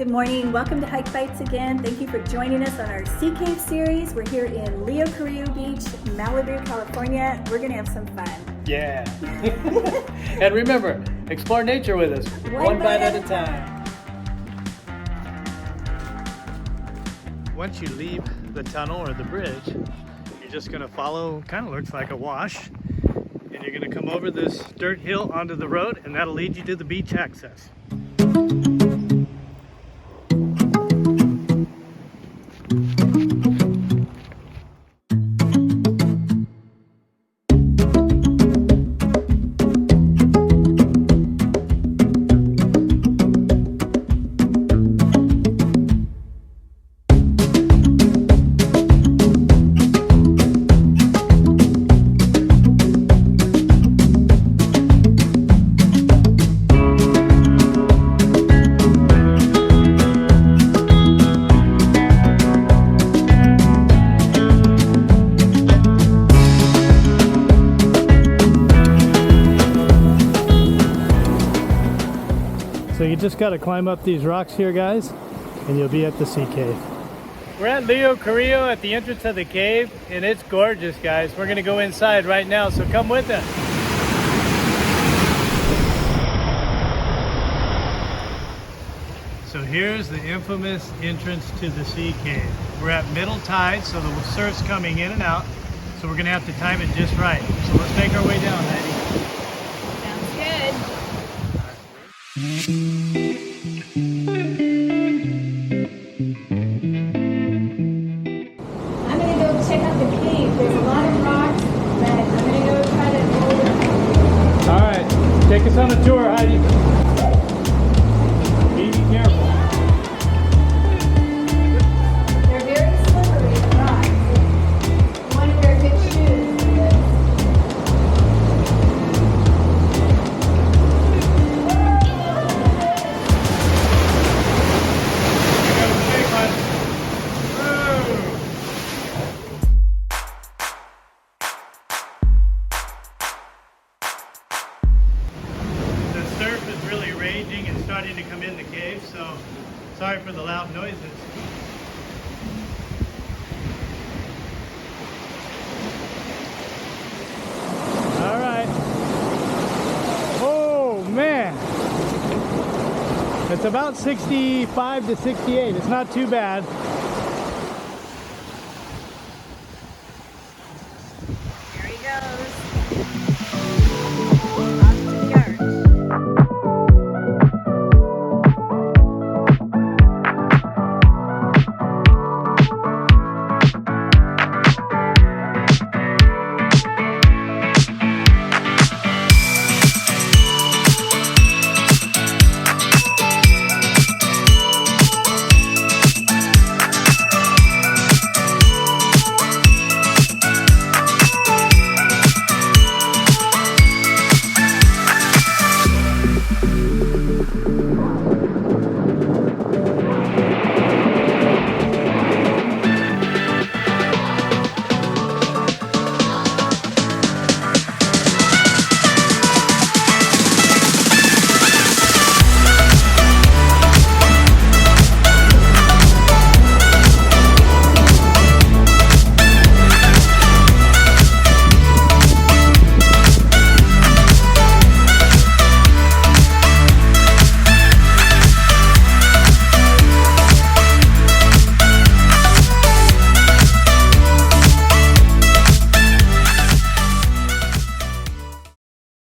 Good morning. Welcome to Hike Bites again. Thank you for joining us on our Sea Cave series. We're here in Leo Carrillo Beach, Malibu, California. We're going to have some fun. Yeah. And remember, explore nature with us. One bite at a time. Once you leave the tunnel or the bridge, you're just going to follow, kind of looks like a wash, and you're going to come over this dirt hill onto the road, and that'll lead you to the beach access. So you just got to climb up these rocks here, guys, and you'll be at the Sea Cave. We're at Leo Carrillo at the entrance of the cave, and it's gorgeous, guys. We're going to go inside right now, so come with us. So here's the infamous entrance to the Sea Cave. We're at middle tide, so the surf's coming in and out, so we're going to have to time it just right. So let's make our way down, Heidi. Sounds good. I'm going to go check out the cave. There's a lot of rocks, but I'm going to go try to hold it. All right, take us on a tour, Heidi. Be careful. They're very slippery, the rocks. You want to wear good shoes for this. The surf is really raging and starting to come in the cave, so sorry for the loud noises. All right. Oh man. It's about 65 to 68. It's not too bad. Here he goes.